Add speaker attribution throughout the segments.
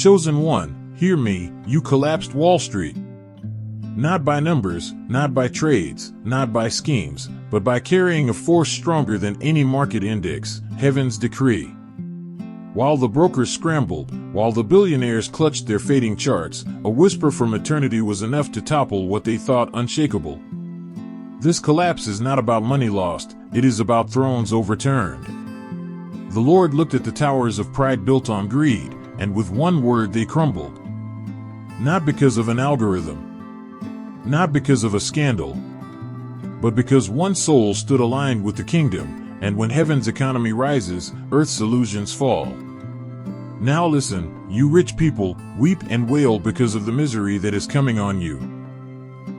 Speaker 1: Chosen one, hear me, you collapsed Wall Street. Not by numbers, not by trades, not by schemes, but by carrying a force stronger than any market index, heaven's decree. While the brokers scrambled, while the billionaires clutched their fading charts, a whisper from eternity was enough to topple what they thought unshakable. This collapse is not about money lost, it is about thrones overturned. The Lord looked at the towers of pride built on greed, and with one word they crumbled. Not because of an algorithm, not because of a scandal, but because one soul stood aligned with the kingdom, and when heaven's economy rises, earth's illusions fall. Now listen, you rich people, weep and wail because of the misery that is coming on you.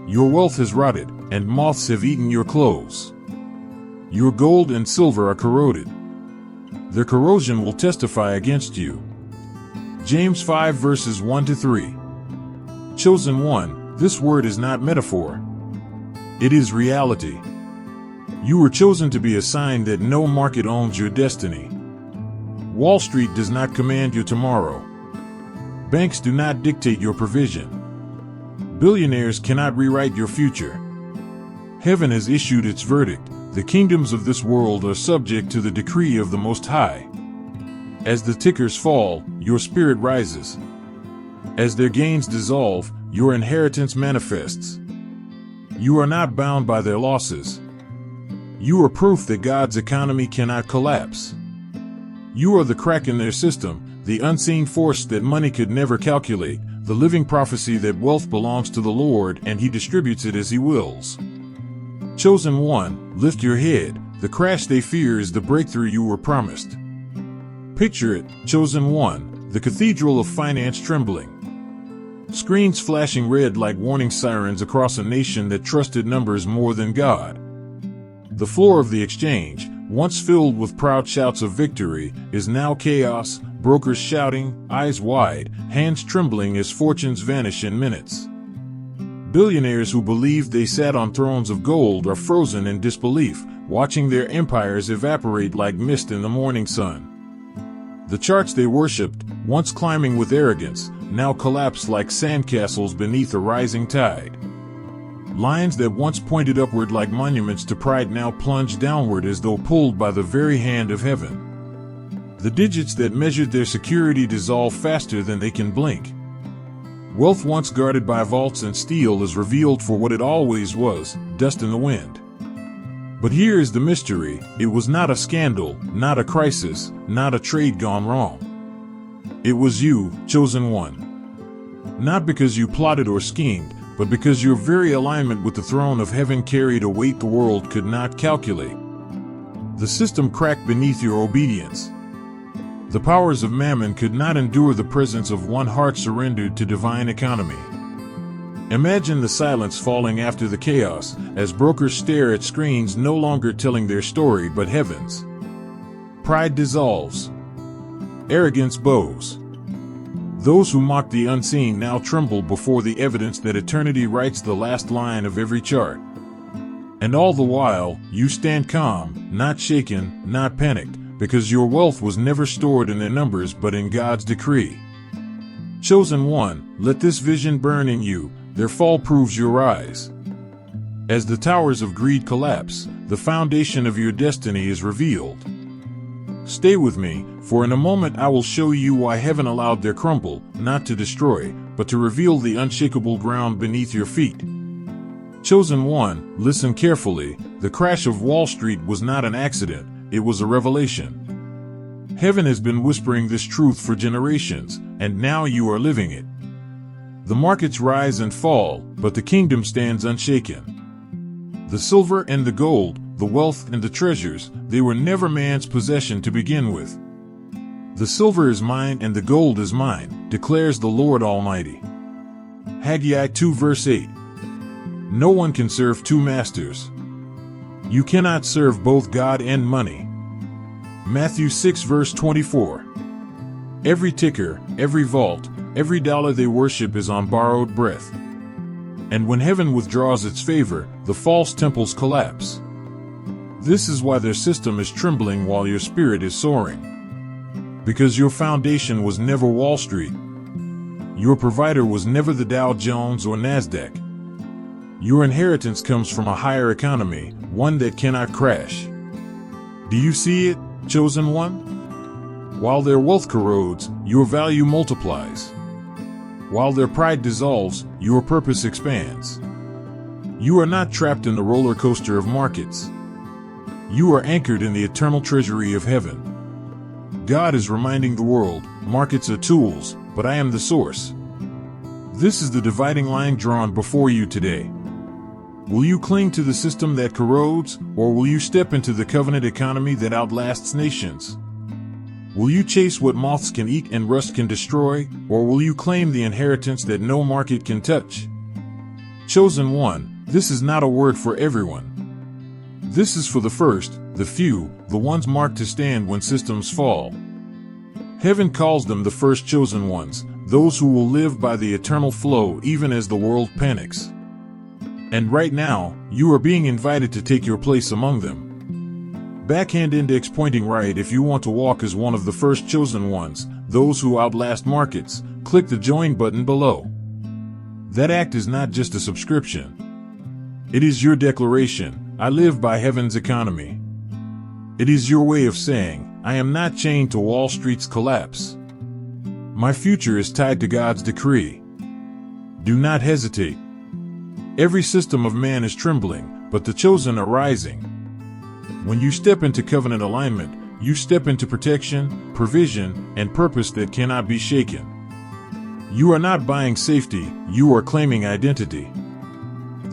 Speaker 1: Your wealth has rotted, and moths have eaten your clothes. Your gold and silver are corroded. Their corrosion will testify against you. James 5 verses 1-3. Chosen one, this word is not metaphor. It is reality. You were chosen to be a sign that no market owns your destiny. Wall Street does not command your tomorrow. Banks do not dictate your provision. Billionaires cannot rewrite your future. Heaven has issued its verdict. The kingdoms of this world are subject to the decree of the Most High. As the tickers fall, your spirit rises. As their gains dissolve, your inheritance manifests. You are not bound by their losses. You are proof that God's economy cannot collapse. You are the crack in their system, the unseen force that money could never calculate, the living prophecy that wealth belongs to the Lord and He distributes it as He wills. Chosen one, lift your head. The crash they fear is the breakthrough you were promised. Picture it, chosen one, the cathedral of finance trembling. Screens flashing red like warning sirens across a nation that trusted numbers more than God. The floor of the exchange, once filled with proud shouts of victory, is now chaos, brokers shouting, eyes wide, hands trembling as fortunes vanish in minutes. Billionaires who believed they sat on thrones of gold are frozen in disbelief, watching their empires evaporate like mist in the morning sun. The charts they worshipped, once climbing with arrogance, now collapse like sandcastles beneath a rising tide. Lines that once pointed upward like monuments to pride now plunge downward as though pulled by the very hand of heaven. The digits that measured their security dissolve faster than they can blink. Wealth once guarded by vaults and steel is revealed for what it always was, dust in the wind. But here is the mystery: it was not a scandal, not a crisis, not a trade gone wrong. It was you, chosen one. Not because you plotted or schemed, but because your very alignment with the throne of heaven carried a weight the world could not calculate. The system cracked beneath your obedience. The powers of mammon could not endure the presence of one heart surrendered to divine economy. Imagine the silence falling after the chaos, as brokers stare at screens no longer telling their story but heaven's. Pride dissolves. Arrogance bows. Those who mock the unseen now tremble before the evidence that eternity writes the last line of every chart. And all the while, you stand calm, not shaken, not panicked, because your wealth was never stored in their numbers but in God's decree. Chosen one, let this vision burn in you. Their fall proves your rise. As the towers of greed collapse, the foundation of your destiny is revealed. Stay with me, for in a moment I will show you why heaven allowed their crumble, not to destroy, but to reveal the unshakable ground beneath your feet. Chosen one, listen carefully. The crash of Wall Street was not an accident, it was a revelation. Heaven has been whispering this truth for generations, and now you are living it. The markets rise and fall, but the kingdom stands unshaken. The silver and the gold, the wealth and the treasures, they were never man's possession to begin with. The silver is mine and the gold is mine, declares the Lord Almighty. Haggai 2 verse 8. No one can serve two masters. You cannot serve both God and money. Matthew 6 verse 24. Every ticker, every vault, every dollar they worship is on borrowed breath. And when heaven withdraws its favor, the false temples collapse. This is why their system is trembling while your spirit is soaring. Because your foundation was never Wall Street. Your provider was never the Dow Jones or Nasdaq. Your inheritance comes from a higher economy, one that cannot crash. Do you see it, chosen one? While their wealth corrodes, your value multiplies. While their pride dissolves, your purpose expands. You are not trapped in the roller coaster of markets. You are anchored in the eternal treasury of heaven. God is reminding the world, markets are tools, but I am the source. This is the dividing line drawn before you today. Will you cling to the system that corrodes, or will you step into the covenant economy that outlasts nations? Will you chase what moths can eat and rust can destroy, or will you claim the inheritance that no market can touch? Chosen one, this is not a word for everyone. This is for the first, the few, the ones marked to stand when systems fall. Heaven calls them the first chosen ones, those who will live by the eternal flow even as the world panics. And right now, you are being invited to take your place among them. Backhand index pointing right if you want to walk as one of the first chosen ones, those who outlast markets. Click the join button below. That act is not just a subscription. It is your declaration, I live by heaven's economy. It is your way of saying, I am not chained to Wall Street's collapse. My future is tied to God's decree. Do not hesitate. Every system of man is trembling, but the chosen are rising. When you step into covenant alignment, you step into protection, provision, and purpose that cannot be shaken. You are not buying safety, you are claiming identity.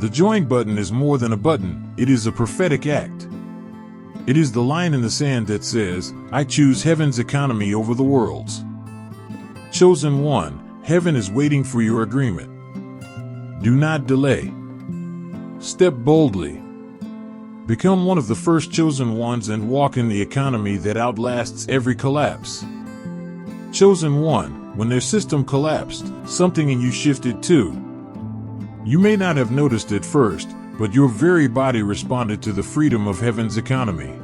Speaker 1: The join button is more than a button, it is a prophetic act. It is the line in the sand that says, I choose heaven's economy over the world's. Chosen one, heaven is waiting for your agreement. Do not delay. Step boldly. Become one of the first chosen ones and walk in the economy that outlasts every collapse. Chosen one, when their system collapsed, something in you shifted too. You may not have noticed at first, but your very body responded to the freedom of heaven's economy.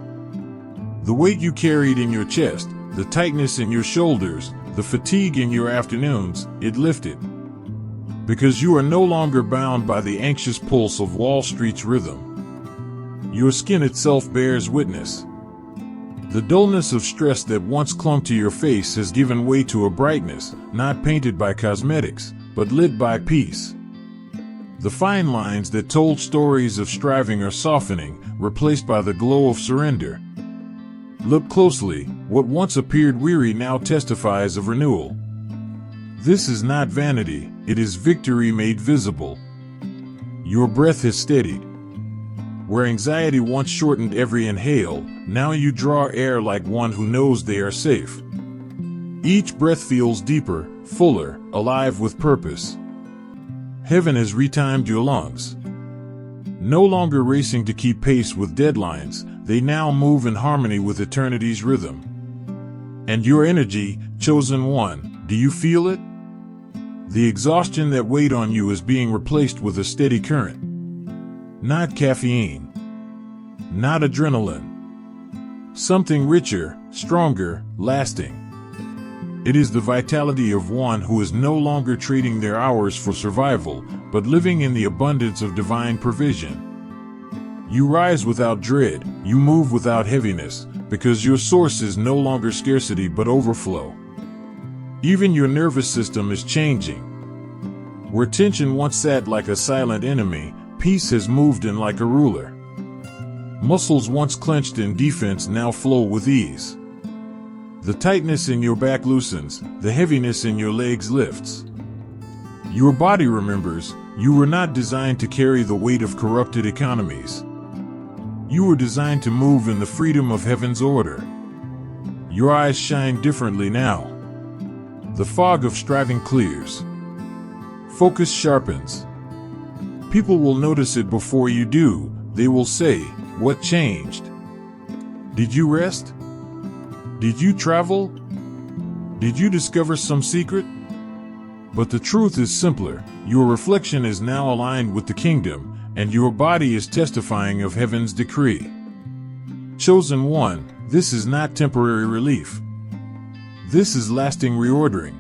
Speaker 1: The weight you carried in your chest, the tightness in your shoulders, the fatigue in your afternoons, it lifted. Because you are no longer bound by the anxious pulse of Wall Street's rhythm. Your skin itself bears witness. The dullness of stress that once clung to your face has given way to a brightness, not painted by cosmetics, but lit by peace. The fine lines that told stories of striving are softening, replaced by the glow of surrender. Look closely, what once appeared weary now testifies of renewal. This is not vanity, it is victory made visible. Your breath has steadied. Where anxiety once shortened every inhale, now you draw air like one who knows they are safe. Each breath feels deeper, fuller, alive with purpose. Heaven has retimed your lungs. No longer racing to keep pace with deadlines, they now move in harmony with eternity's rhythm. And your energy, chosen one, do you feel it? The exhaustion that weighed on you is being replaced with a steady current. Not caffeine. Not adrenaline. Something richer, stronger, lasting. It is the vitality of one who is no longer trading their hours for survival, but living in the abundance of divine provision. You rise without dread, you move without heaviness, because your source is no longer scarcity but overflow. Even your nervous system is changing. Where tension once sat like a silent enemy, peace has moved in like a ruler. Muscles once clenched in defense now flow with ease. The tightness in your back loosens, the heaviness in your legs lifts. Your body remembers, you were not designed to carry the weight of corrupted economies. You were designed to move in the freedom of heaven's order. Your eyes shine differently now. The fog of striving clears. Focus sharpens. People will notice it before you do. They will say, what changed? Did you rest? Did you travel? Did you discover some secret? But the truth is simpler. Your reflection is now aligned with the kingdom, and your body is testifying of heaven's decree. Chosen one, this is not temporary relief. This is lasting reordering.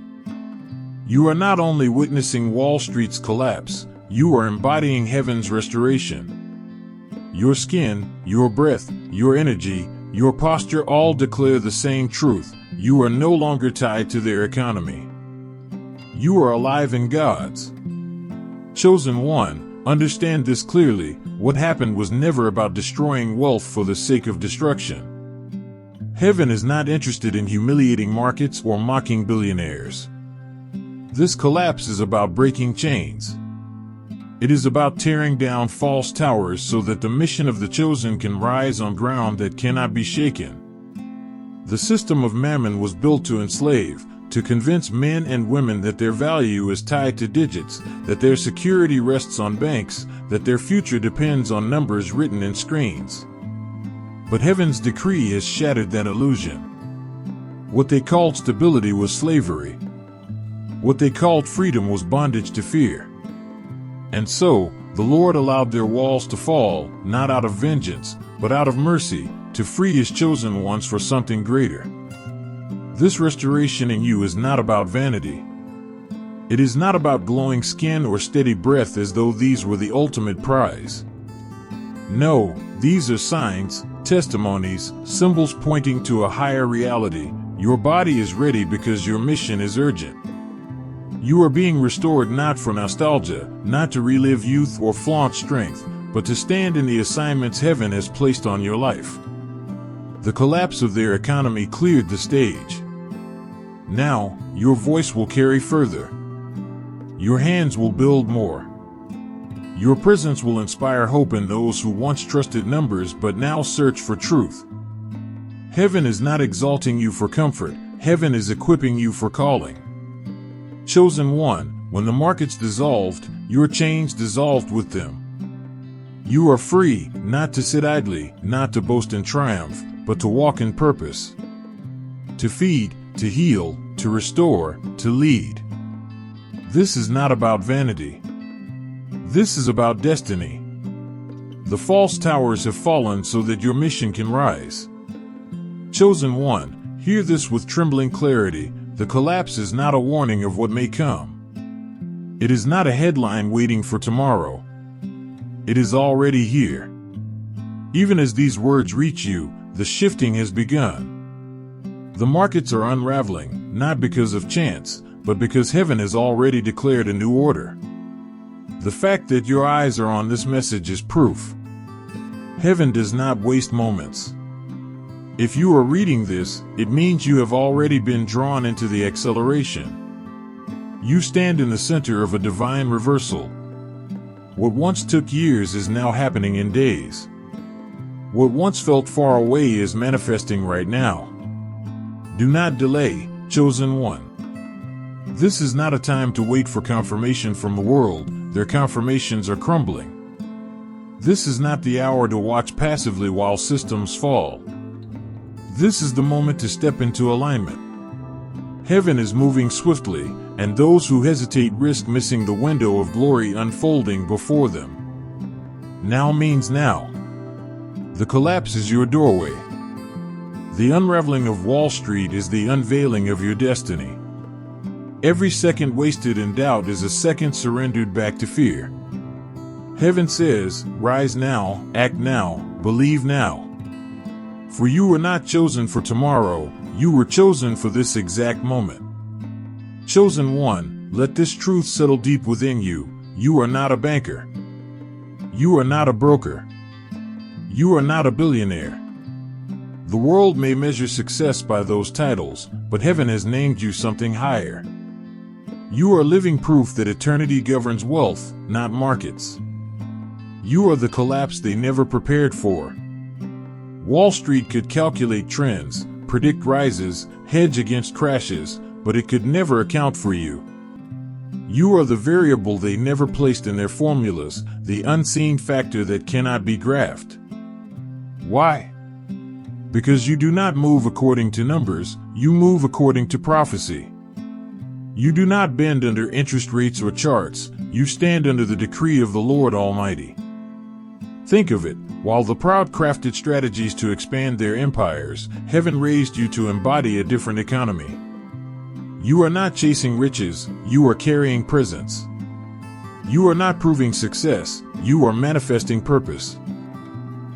Speaker 1: You are not only witnessing Wall Street's collapse, you are embodying heaven's restoration. Your skin, your breath, your energy, your posture all declare the same truth. You are no longer tied to their economy. You are alive in God's. Chosen one, understand this clearly. What happened was never about destroying wealth for the sake of destruction. Heaven is not interested in humiliating markets or mocking billionaires. This collapse is about breaking chains. It is about tearing down false towers so that the mission of the chosen can rise on ground that cannot be shaken. The system of mammon was built to enslave, to convince men and women that their value is tied to digits, that their security rests on banks, that their future depends on numbers written in screens. But heaven's decree has shattered that illusion. What they called stability was slavery. What they called freedom was bondage to fear. And so, the Lord allowed their walls to fall, not out of vengeance, but out of mercy, to free His chosen ones for something greater. This restoration in you is not about vanity. It is not about glowing skin or steady breath as though these were the ultimate prize. No, these are signs, testimonies, symbols pointing to a higher reality. Your body is ready because your mission is urgent. You are being restored not for nostalgia, not to relive youth or flaunt strength, but to stand in the assignments heaven has placed on your life. The collapse of their economy cleared the stage. Now, your voice will carry further. Your hands will build more. Your presence will inspire hope in those who once trusted numbers but now search for truth. Heaven is not exalting you for comfort, heaven is equipping you for calling. Chosen one, when the markets dissolved, your chains dissolved with them. You are free, not to sit idly, not to boast in triumph, but to walk in purpose. To feed, to heal, to restore, to lead. This is not about vanity. This is about destiny. The false towers have fallen so that your mission can rise. Chosen one, hear this with trembling clarity. The collapse is not a warning of what may come. It is not a headline waiting for tomorrow. It is already here. Even as these words reach you, the shifting has begun. The markets are unraveling, not because of chance, but because heaven has already declared a new order. The fact that your eyes are on this message is proof. Heaven does not waste moments. If you are reading this, it means you have already been drawn into the acceleration. You stand in the center of a divine reversal. What once took years is now happening in days. What once felt far away is manifesting right now. Do not delay, chosen one. This is not a time to wait for confirmation from the world. Their confirmations are crumbling. This is not the hour to watch passively while systems fall. This is the moment to step into alignment. Heaven is moving swiftly, and those who hesitate risk missing the window of glory unfolding before them. Now means now. The collapse is your doorway. The unraveling of Wall Street is the unveiling of your destiny. Every second wasted in doubt is a second surrendered back to fear. Heaven says, rise now, act now, believe now. For you were not chosen for tomorrow, you were chosen for this exact moment. Chosen one, let this truth settle deep within you. You are not a banker. You are not a broker. You are not a billionaire. The world may measure success by those titles, but heaven has named you something higher. You are living proof that eternity governs wealth, not markets. You are the collapse they never prepared for. Wall Street could calculate trends, predict rises, hedge against crashes, but it could never account for you. You are the variable they never placed in their formulas, the unseen factor that cannot be graphed. Why? Because you do not move according to numbers, you move according to prophecy. You do not bend under interest rates or charts, you stand under the decree of the Lord Almighty. Think of it, while the proud crafted strategies to expand their empires, heaven raised you to embody a different economy. You are not chasing riches, you are carrying presence. You are not proving success, you are manifesting purpose.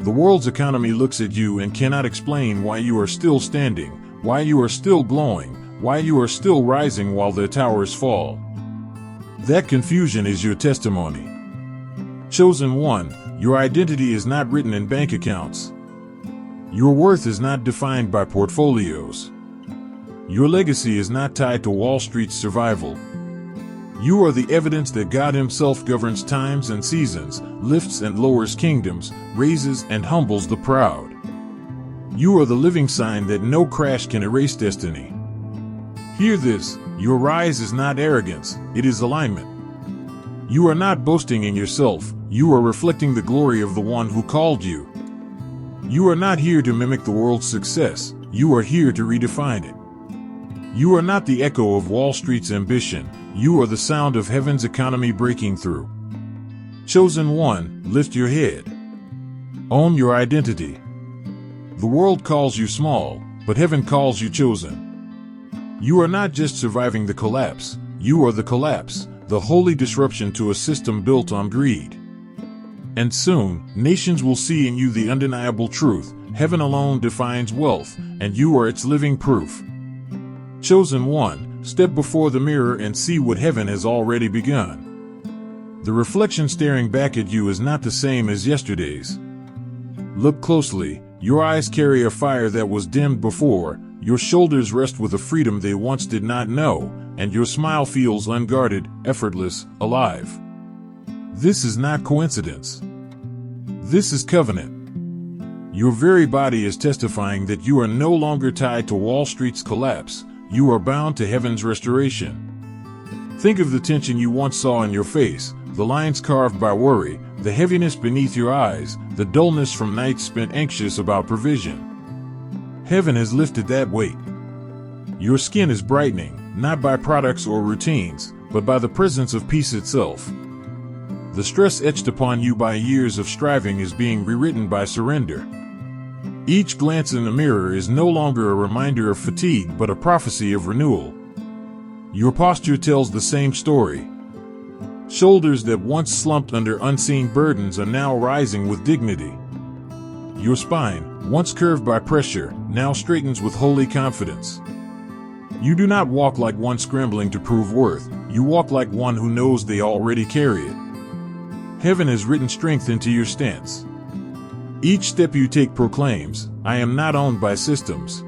Speaker 1: The world's economy looks at you and cannot explain why you are still standing, why you are still glowing, why you are still rising while the towers fall. That confusion is your testimony. Chosen one, your identity is not written in bank accounts. Your worth is not defined by portfolios. Your legacy is not tied to Wall Street's survival. You are the evidence that God Himself governs times and seasons, lifts and lowers kingdoms, raises and humbles the proud. You are the living sign that no crash can erase destiny. Hear this, your rise is not arrogance, it is alignment. You are not boasting in yourself, you are reflecting the glory of the one who called you. You are not here to mimic the world's success, you are here to redefine it. You are not the echo of Wall Street's ambition, you are the sound of heaven's economy breaking through. Chosen one, lift your head. Own your identity. The world calls you small, but heaven calls you chosen. You are not just surviving the collapse, you are the collapse, the holy disruption to a system built on greed. And soon, nations will see in you the undeniable truth, heaven alone defines wealth, and you are its living proof. Chosen one, step before the mirror and see what heaven has already begun. The reflection staring back at you is not the same as yesterday's. Look closely, your eyes carry a fire that was dimmed before, your shoulders rest with a freedom they once did not know, and your smile feels unguarded, effortless, alive. This is not coincidence. This is covenant. Your very body is testifying that you are no longer tied to Wall Street's collapse. You are bound to heaven's restoration. Think of the tension you once saw in your face, the lines carved by worry, the heaviness beneath your eyes, the dullness from nights spent anxious about provision. Heaven has lifted that weight. Your skin is brightening, not by products or routines, but by the presence of peace itself. The stress etched upon you by years of striving is being rewritten by surrender. Each glance in the mirror is no longer a reminder of fatigue but a prophecy of renewal. Your posture tells the same story. Shoulders that once slumped under unseen burdens are now rising with dignity. Your spine, once curved by pressure, now straightens with holy confidence. You do not walk like one scrambling to prove worth, you walk like one who knows they already carry it. Heaven has written strength into your stance. Each step you take proclaims, I am not owned by systems.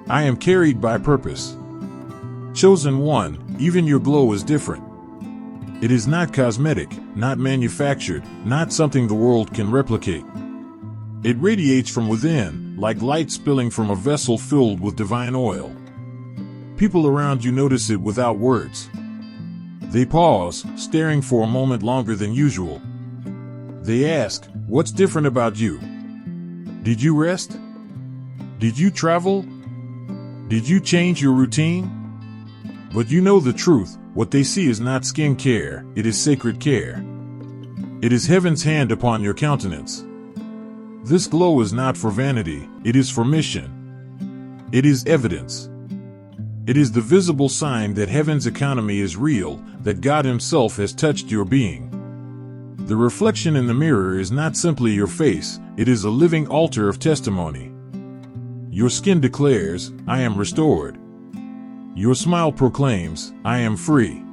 Speaker 1: I am carried by purpose. Chosen one, even your glow is different. It is not cosmetic, not manufactured, not something the world can replicate. It radiates from within, like light spilling from a vessel filled with divine oil. People around you notice it without words. They pause, staring for a moment longer than usual. They ask, what's different about you? Did you rest? Did you travel? Did you change your routine? But you know the truth, what they see is not skin care, it is sacred care. It is heaven's hand upon your countenance. This glow is not for vanity, it is for mission. It is evidence. It is the visible sign that heaven's economy is real, that God Himself has touched your being. The reflection in the mirror is not simply your face, it is a living altar of testimony. Your skin declares, I am restored. Your smile proclaims, I am free.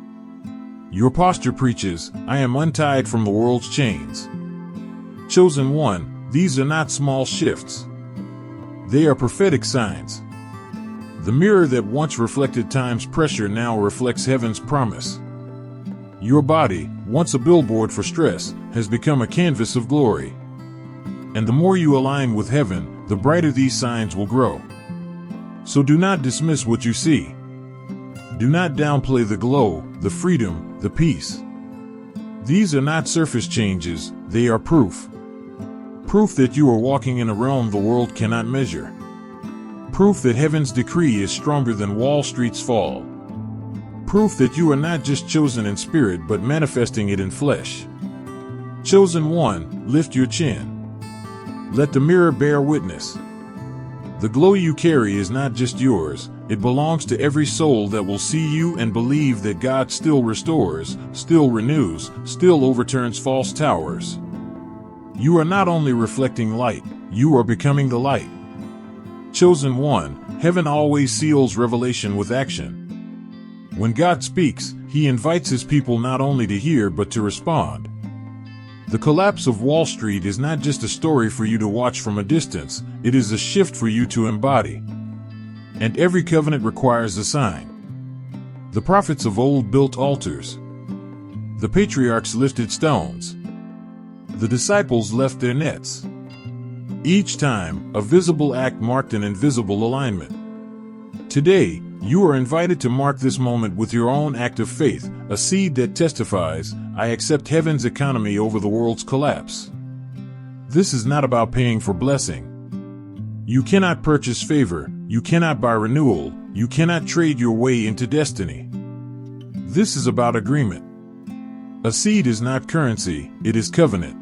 Speaker 1: Your posture preaches, I am untied from the world's chains. Chosen one, these are not small shifts. They are prophetic signs. The mirror that once reflected time's pressure now reflects heaven's promise. Your body, once a billboard for stress, has become a canvas of glory. And the more you align with heaven, the brighter these signs will grow. So do not dismiss what you see. Do not downplay the glow, the freedom, the peace. These are not surface changes, they are proof. Proof that you are walking in a realm the world cannot measure. Proof that heaven's decree is stronger than Wall Street's fall. Proof that you are not just chosen in spirit but manifesting it in flesh. Chosen one, lift your chin. Let the mirror bear witness. The glow you carry is not just yours, It belongs to every soul that will see you and believe that God still restores, still renews, still overturns false towers. You are not only reflecting light, you are becoming the light. Chosen one, heaven always seals revelation with action. When God speaks, He invites His people not only to hear but to respond. The collapse of Wall Street is not just a story for you to watch from a distance, it is a shift for you to embody. And every covenant requires a sign. The prophets of old built altars. The patriarchs lifted stones. The disciples left their nets. Each time, a visible act marked an invisible alignment. Today, you are invited to mark this moment with your own act of faith, a seed that testifies, I accept heaven's economy over the world's collapse. This is not about paying for blessing. You cannot purchase favor, you cannot buy renewal, you cannot trade your way into destiny. This is about agreement. A seed is not currency, it is covenant.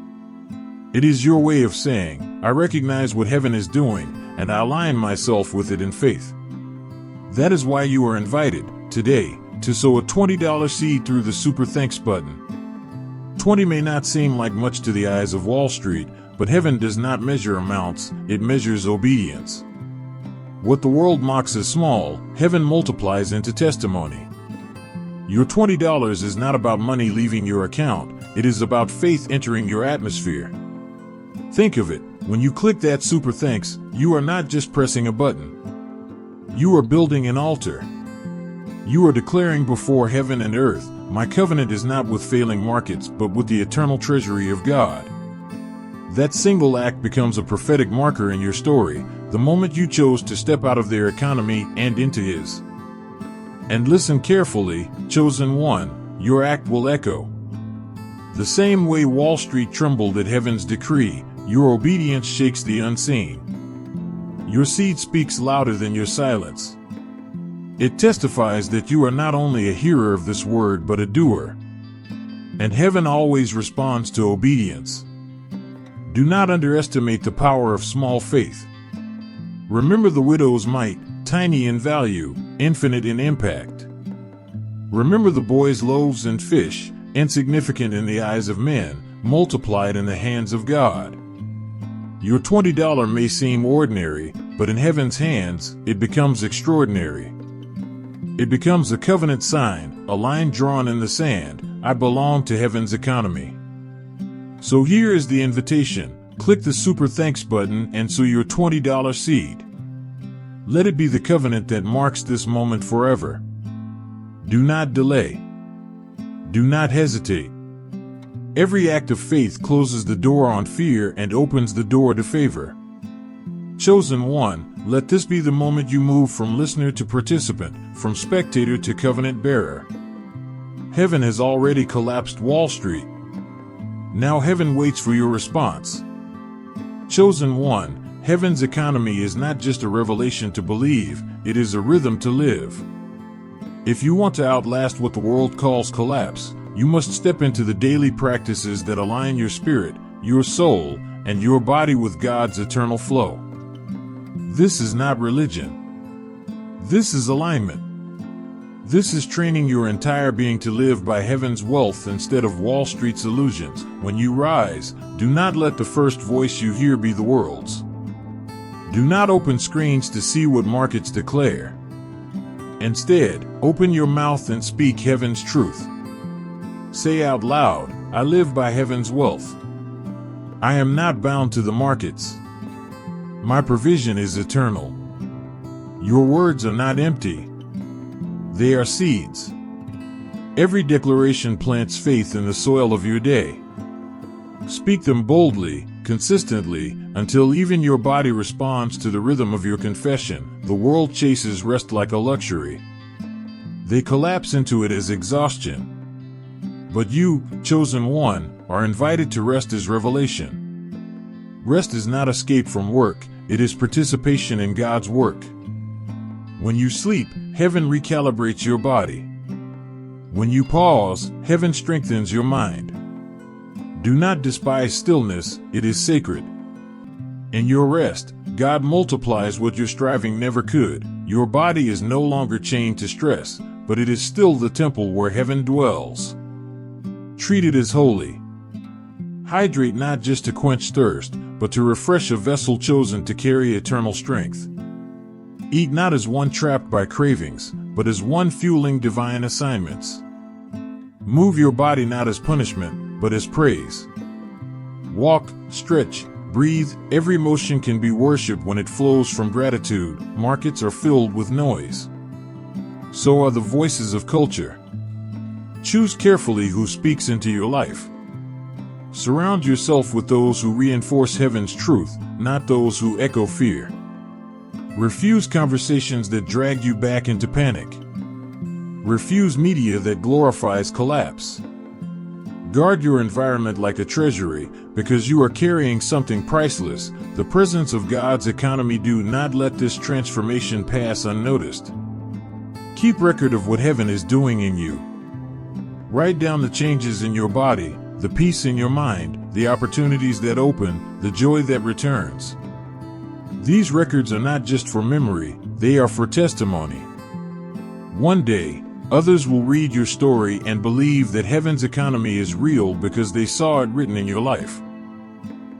Speaker 1: It is your way of saying, I recognize what heaven is doing, and I align myself with it in faith. That is why you are invited, today, to sow a $20 seed through the Super Thanks button. 20 may not seem like much to the eyes of Wall Street, but heaven does not measure amounts, it measures obedience. What the world mocks as small, heaven multiplies into testimony. Your $20 is not about money leaving your account, it is about faith entering your atmosphere. Think of it, when you click that Super Thanks, you are not just pressing a button. You are building an altar. You are declaring before heaven and earth, my covenant is not with failing markets but with the eternal treasury of God. That single act becomes a prophetic marker in your story, the moment you chose to step out of their economy and into His. And listen carefully, chosen one, your act will echo. The same way Wall Street trembled at heaven's decree, your obedience shakes the unseen. Your seed speaks louder than your silence. It testifies that you are not only a hearer of this word but a doer. And heaven always responds to obedience. Do not underestimate the power of small faith. Remember the widow's mite, tiny in value, infinite in impact. Remember the boy's loaves and fish, insignificant in the eyes of men, multiplied in the hands of God. Your $20 may seem ordinary, but in heaven's hands, it becomes extraordinary. It becomes a covenant sign, a line drawn in the sand, I belong to heaven's economy. So here is the invitation, click the Super Thanks button and sow your $20 seed. Let it be the covenant that marks this moment forever. Do not delay. Do not hesitate. Every act of faith closes the door on fear and opens the door to favor. Chosen one, let this be the moment you move from listener to participant, from spectator to covenant bearer. Heaven has already collapsed Wall Street. Now heaven waits for your response. Chosen one, heaven's economy is not just a revelation to believe, it is a rhythm to live. If you want to outlast what the world calls collapse, you must step into the daily practices that align your spirit, your soul, and your body with God's eternal flow. This is not religion. This is alignment. This is training your entire being to live by heaven's wealth instead of Wall Street's illusions. When you rise, do not let the first voice you hear be the world's. Do not open screens to see what markets declare. Instead, open your mouth and speak heaven's truth. Say out loud, I live by heaven's wealth. I am not bound to the markets. My provision is eternal. Your words are not empty. They are seeds. Every declaration plants faith in the soil of your day. Speak them boldly, consistently, until even your body responds to the rhythm of your confession. The world chases rest like a luxury. They collapse into it as exhaustion. But you, chosen one, are invited to rest as revelation. Rest is not escape from work, it is participation in God's work. When you sleep, heaven recalibrates your body. When you pause, heaven strengthens your mind. Do not despise stillness, it is sacred. In your rest, God multiplies what your striving never could. your body is no longer chained to stress, but it is still the temple where heaven dwells. Treat it as holy. Hydrate not just to quench thirst, but to refresh a vessel chosen to carry eternal strength. Eat not as one trapped by cravings, but as one fueling divine assignments. Move your body not as punishment, but as praise. Walk, stretch, breathe. Every motion can be worship when it flows from gratitude. Markets are filled with noise. So are the voices of culture. Choose carefully who speaks into your life. Surround yourself with those who reinforce heaven's truth, not those who echo fear. Refuse conversations that drag you back into panic. Refuse media that glorifies collapse. Guard your environment like a treasury, because you are carrying something priceless, the presence of God's economy. Do not let this transformation pass unnoticed. Keep record of what heaven is doing in you. Write down the changes in your body, the peace in your mind, the opportunities that open, the joy that returns. These records are not just for memory, they are for testimony. One day, others will read your story and believe that heaven's economy is real because they saw it written in your life.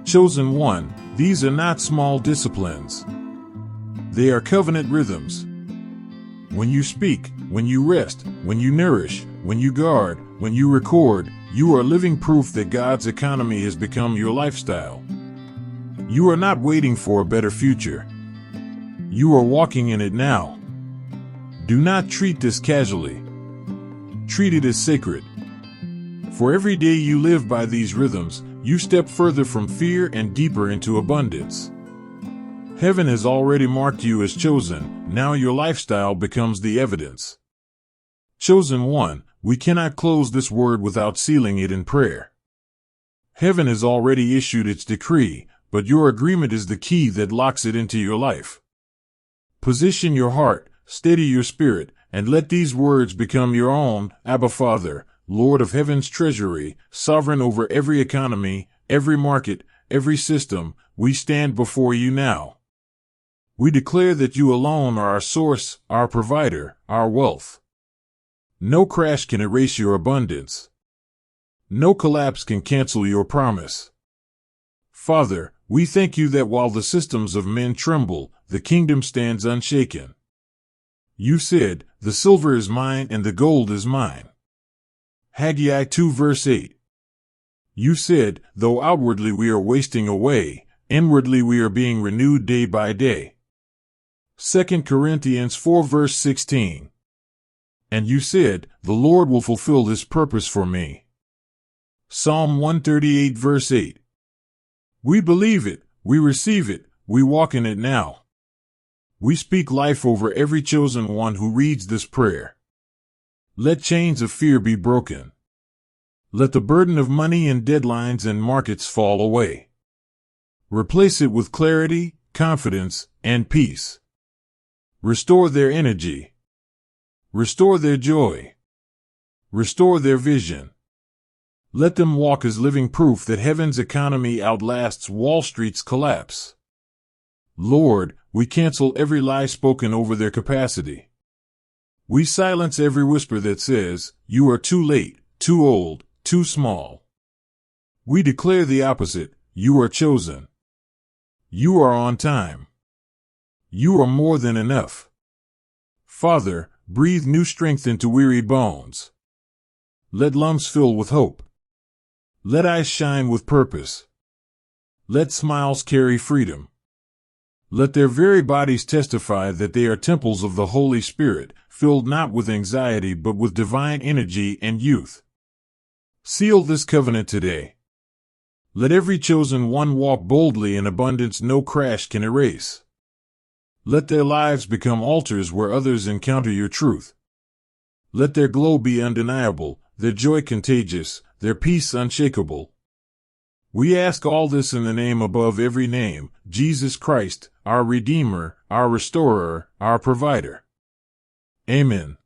Speaker 1: Chosen one, these are not small disciplines. They are covenant rhythms. When you speak, when you rest, when you nourish, when you guard, when you record, you are living proof that God's economy has become your lifestyle. You are not waiting for a better future. You are walking in it now. Do not treat this casually. Treat it as sacred. For every day you live by these rhythms, you step further from fear and deeper into abundance. Heaven has already marked you as chosen, now your lifestyle becomes the evidence. Chosen one, we cannot close this word without sealing it in prayer. Heaven has already issued its decree, but your agreement is the key that locks it into your life. Position your heart, steady your spirit, and let these words become your own. Abba Father, Lord of heaven's treasury, sovereign over every economy, every market, every system, we stand before you now. We declare that you alone are our source, our provider, our wealth. No crash can erase your abundance. No collapse can cancel your promise. Father, we thank you that while the systems of men tremble, the kingdom stands unshaken. You said, the silver is mine and the gold is mine. Haggai 2 verse 8. You said, though outwardly we are wasting away, inwardly we are being renewed day by day. 2 Corinthians 4 verse 16. And you said, the Lord will fulfill this purpose for me. Psalm 138 verse 8. We believe it, we receive it, we walk in it now. We speak life over every chosen one who reads this prayer. Let chains of fear be broken. Let the burden of money and deadlines and markets fall away. Replace it with clarity, confidence, and peace. Restore their energy. Restore their joy. Restore their vision. Let them walk as living proof that heaven's economy outlasts Wall Street's collapse. Lord, we cancel every lie spoken over their capacity. We silence every whisper that says, you are too late, too old, too small. We declare the opposite, you are chosen. You are on time. You are more than enough. Father, breathe new strength into weary bones. Let lungs fill with hope. Let eyes shine with purpose. Let smiles carry freedom. Let their very bodies testify that they are temples of the Holy Spirit, filled not with anxiety but with divine energy and youth. Seal this covenant today. Let every chosen one walk boldly in abundance no crash can erase. Let their lives become altars where others encounter your truth. Let their glow be undeniable, their joy contagious, their peace unshakable. We ask all this in the name above every name, Jesus Christ, our Redeemer, our Restorer, our Provider. Amen.